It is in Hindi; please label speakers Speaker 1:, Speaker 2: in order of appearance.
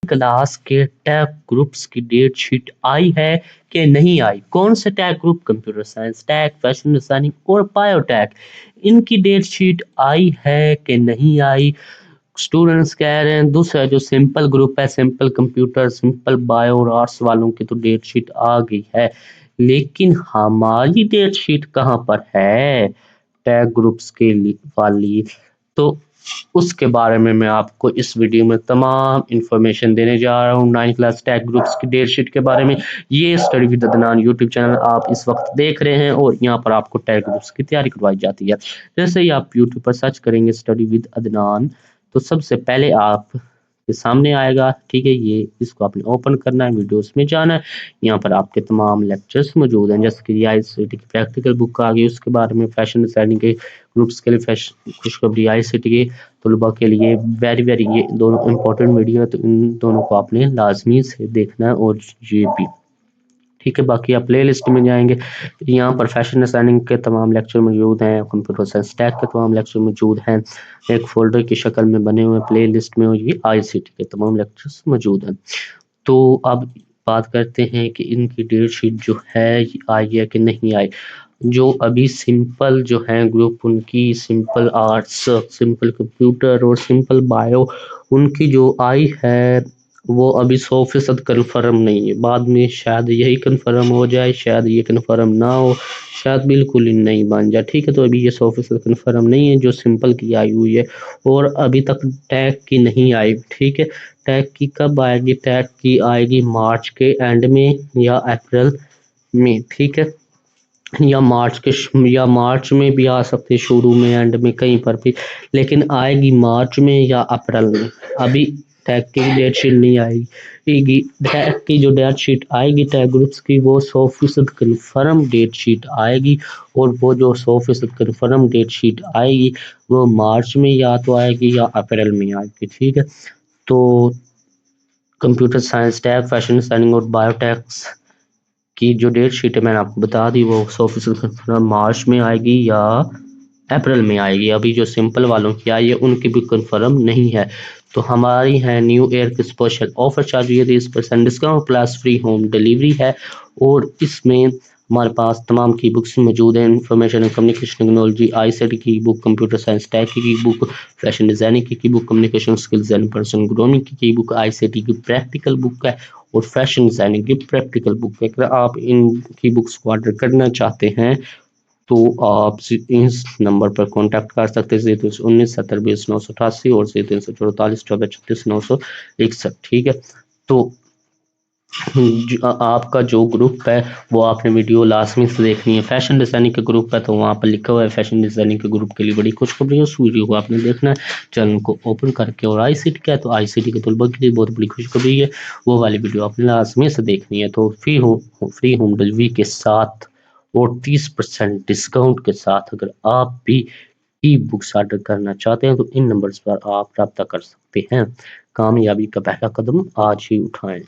Speaker 1: क्लास के टैग ग्रुप्स की डेट शीट आई है कि नहीं आई। कौन से tag group? Computer science tag, fashion designing और बायोटैग। इनकी डेट शीट आई है कि नहीं आई। स्टूडेंट्स कह रहे हैं दूसरा जो सिंपल ग्रुप है, सिंपल कंप्यूटर, सिंपल बायो और आर्ट्स वालों की तो डेट शीट आ गई है, लेकिन हमारी डेट शीट कहाँ पर है टैग ग्रुप्स के वाली? तो उसके बारे में मैं आपको इस वीडियो में तमाम इंफॉर्मेशन देने जा रहा हूँ 9 क्लास टैग ग्रुप्स की डेट शीट के बारे में। ये study with Adnan YouTube channel आप इस वक्त देख रहे हैं और यहाँ पर आपको टैग ग्रुप्स की तैयारी करवाई जाती है। जैसे ही आप यूट्यूब पर सर्च करेंगे स्टडी विद अदनान तो सबसे पहले आप के सामने आएगा, ठीक है। ये इसको आपने ओपन करना है, वीडियोस में जाना है। यहाँ पर आपके तमाम लेक्चर्स मौजूद हैं, जैसे कि आईसीटी की प्रैक्टिकल बुक आ गई, उसके बारे में फैशन डिजाइनिंग के ग्रुप्स के लिए फैशन खुशखबरी, आईसीटी के तलबा के लिए वेरी ये दोनों इंपॉर्टेंट वीडियो है, तो इन दोनों को आपने लाजमी से देखना है। और ये भी ठीक है। बाकी आप प्ले लिस्ट में जाएंगे, यहाँ पर फैशन डिजाइनिंग के तमाम लेक्चर मौजूद हैं, कंप्यूटर साइंस टैग के तमाम लेक्चर मौजूद हैं एक फोल्डर की शक्ल में बने हुए प्ले लिस्ट में, और ये आईसीटी के तमाम लेक्चर्स मौजूद हैं। तो अब बात करते हैं कि इनकी डेट शीट जो है आई है कि नहीं आई। जो अभी सिंपल जो है ग्रुप, उनकी सिंपल आर्ट्स, सिंपल कंप्यूटर और सिंपल बायो, उनकी जो आई है वो अभी 100% कन्फर्म नहीं है। बाद में शायद यही कन्फर्म हो जाए, शायद ये कन्फर्म ना हो, शायद बिल्कुल ही नहीं बन जाए, ठीक है। तो अभी ये 100% कन्फर्म नहीं है जो सिंपल की आई हुई है, और अभी तक टैग की नहीं आई, ठीक है। टैग की कब आएगी? टैग की आएगी मार्च के एंड में या अप्रैल में, ठीक है। या मार्च में भी आ सकती है, शुरू में, एंड में, कहीं पर भी, लेकिन आएगी मार्च में या अप्रैल में। अभी टैग की डेट शीट नहीं आएगी। टैग की जो डेट शीट आएगी टैग ग्रुप्स की, वो 100% कन्फर्म डेट शीट आएगी, और वो जो 100% कन्फर्म डेट शीट आएगी वो मार्च में या तो आएगी या अप्रैल में आएगी, ठीक है। तो computer science tag, fashion designing और बायोटेक्स की जो डेट शीट है मैंने आपको बता दी, वो 100% कन्फर्म मार्च में आएगी या अप्रैल में आएगी। अभी जो सिंपल वालों की आई है उनकी भी कन्फर्म नहीं है। तो हमारी है न्यू ईयर की स्पेशल ऑफर चल रही है, 30% discount plus free home delivery है, और इसमें हमारे पास तमाम की बुक्स मौजूद हैं। Information and communication technology, ICT की बुक, कंप्यूटर साइंस टैग की बुक, फैशन डिजाइनिंग की book, communication skills and person grooming की बुक, आईसीटी की प्रैक्टिकल बुक है, और फैशन डिजाइनिंग की प्रैक्टिकल बुक है। अगर आप इनकी बुक्स को ऑर्डर करना चाहते हैं तो आप इस नंबर पर कांटेक्ट कर सकते हैं, 0319 70 20 988 और 0344 14 36 961, ठीक है। तो आपका जो ग्रुप है वो आपने वीडियो लाजमी से देखनी है। फैशन डिजाइनिंग का ग्रुप है तो वहाँ पर लिखा हुआ है फैशन डिजाइनिंग के ग्रुप के लिए बड़ी खुशखबरी है, उस वीडियो को आपने देखना है चैनल को ओपन करके। और आईसीटी का है तो आईसीटी के तलबा के लिए बहुत बड़ी खुशखबरी है, वो वाली वीडियो आपने लाजमी से देखनी है। तो फ्री होम डिलीवरी के साथ और 30% डिस्काउंट के साथ अगर आप भी ई बुक्स ऑर्डर करना चाहते हैं तो इन नंबर्स पर आप रब्ता कर सकते हैं। कामयाबी का पहला कदम आज ही उठाएं।